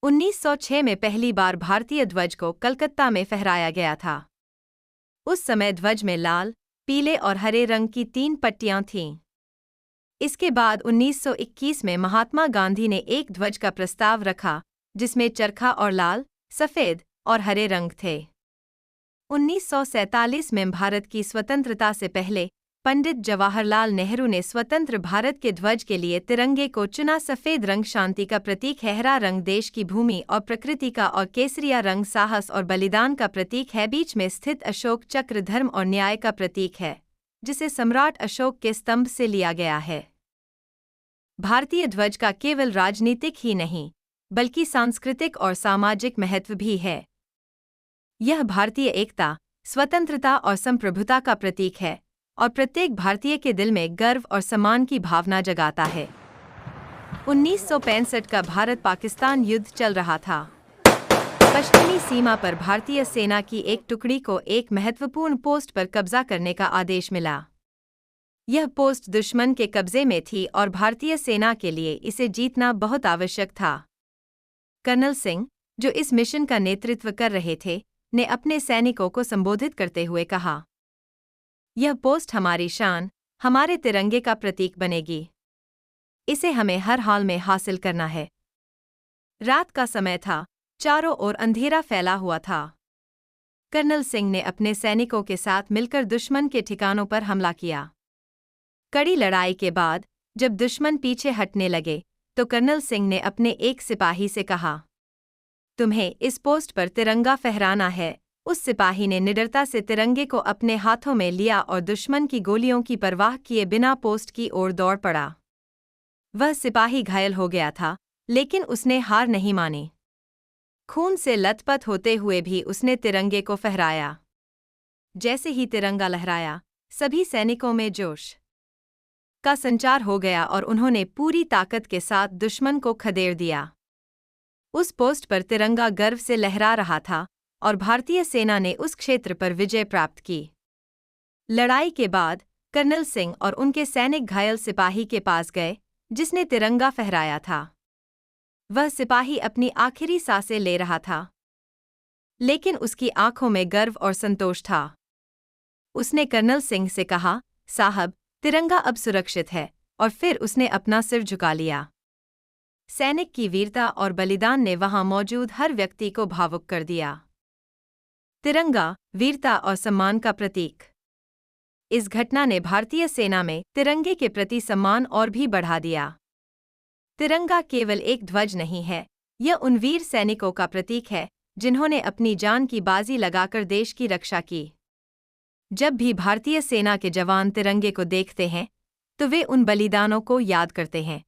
1906 में पहली बार भारतीय ध्वज को कलकत्ता में फहराया गया था। उस समय ध्वज में लाल, पीले और हरे रंग की 3 पट्टियां थीं। इसके बाद 1921 में महात्मा गांधी ने एक ध्वज का प्रस्ताव रखा जिसमें चरखा और लाल, सफेद और हरे रंग थे। 1947 में भारत की स्वतंत्रता से पहले पंडित जवाहरलाल नेहरू ने स्वतंत्र भारत के ध्वज के लिए तिरंगे को चुना। सफेद रंग शांति का प्रतीक है, हरा रंग देश की भूमि और प्रकृति का, और केसरिया रंग साहस और बलिदान का प्रतीक है। बीच में स्थित अशोक चक्र धर्म और न्याय का प्रतीक है, जिसे सम्राट अशोक के स्तंभ से लिया गया है। भारतीय ध्वज का केवल राजनीतिक ही नहीं, बल्कि सांस्कृतिक और सामाजिक महत्व भी है। यह भारतीय एकता, स्वतंत्रता और संप्रभुता का प्रतीक है और प्रत्येक भारतीय के दिल में गर्व और सम्मान की भावना जगाता है। 1965 का भारत पाकिस्तान युद्ध चल रहा था। पश्चिमी सीमा पर भारतीय सेना की एक टुकड़ी को एक महत्वपूर्ण पोस्ट पर कब्जा करने का आदेश मिला। यह पोस्ट दुश्मन के कब्जे में थी और भारतीय सेना के लिए इसे जीतना बहुत आवश्यक था। कर्नल सिंह, जो इस मिशन का नेतृत्व कर रहे थे, ने अपने सैनिकों को संबोधित करते हुए कहा, यह पोस्ट हमारी शान, हमारे तिरंगे का प्रतीक बनेगी। इसे हमें हर हाल में हासिल करना है। रात का समय था, चारों ओर अंधेरा फैला हुआ था। कर्नल सिंह ने अपने सैनिकों के साथ मिलकर दुश्मन के ठिकानों पर हमला किया। कड़ी लड़ाई के बाद जब दुश्मन पीछे हटने लगे, तो कर्नल सिंह ने अपने एक सिपाही से कहा, तुम्हें इस पोस्ट पर तिरंगा फहराना है। उस सिपाही ने निडरता से तिरंगे को अपने हाथों में लिया और दुश्मन की गोलियों की परवाह किए बिना पोस्ट की ओर दौड़ पड़ा। वह सिपाही घायल हो गया था, लेकिन उसने हार नहीं मानी। खून से लथपथ होते हुए भी उसने तिरंगे को फहराया। जैसे ही तिरंगा लहराया, सभी सैनिकों में जोश का संचार हो गया और उन्होंने पूरी ताकत के साथ दुश्मन को खदेड़ दिया। उस पोस्ट पर तिरंगा गर्व से लहरा रहा था और भारतीय सेना ने उस क्षेत्र पर विजय प्राप्त की। लड़ाई के बाद कर्नल सिंह और उनके सैनिक घायल सिपाही के पास गए जिसने तिरंगा फहराया था। वह सिपाही अपनी आखिरी सांसें ले रहा था, लेकिन उसकी आंखों में गर्व और संतोष था। उसने कर्नल सिंह से कहा, साहब, तिरंगा अब सुरक्षित है, और फिर उसने अपना सिर झुका लिया। सैनिक की वीरता और बलिदान ने वहां मौजूद हर व्यक्ति को भावुक कर दिया। तिरंगा, वीरता और सम्मान का प्रतीक। इस घटना ने भारतीय सेना में तिरंगे के प्रति सम्मान और भी बढ़ा दिया। तिरंगा केवल एक ध्वज नहीं है, यह उन वीर सैनिकों का प्रतीक है जिन्होंने अपनी जान की बाजी लगाकर देश की रक्षा की। जब भी भारतीय सेना के जवान तिरंगे को देखते हैं, तो वे उन बलिदानों को याद करते हैं।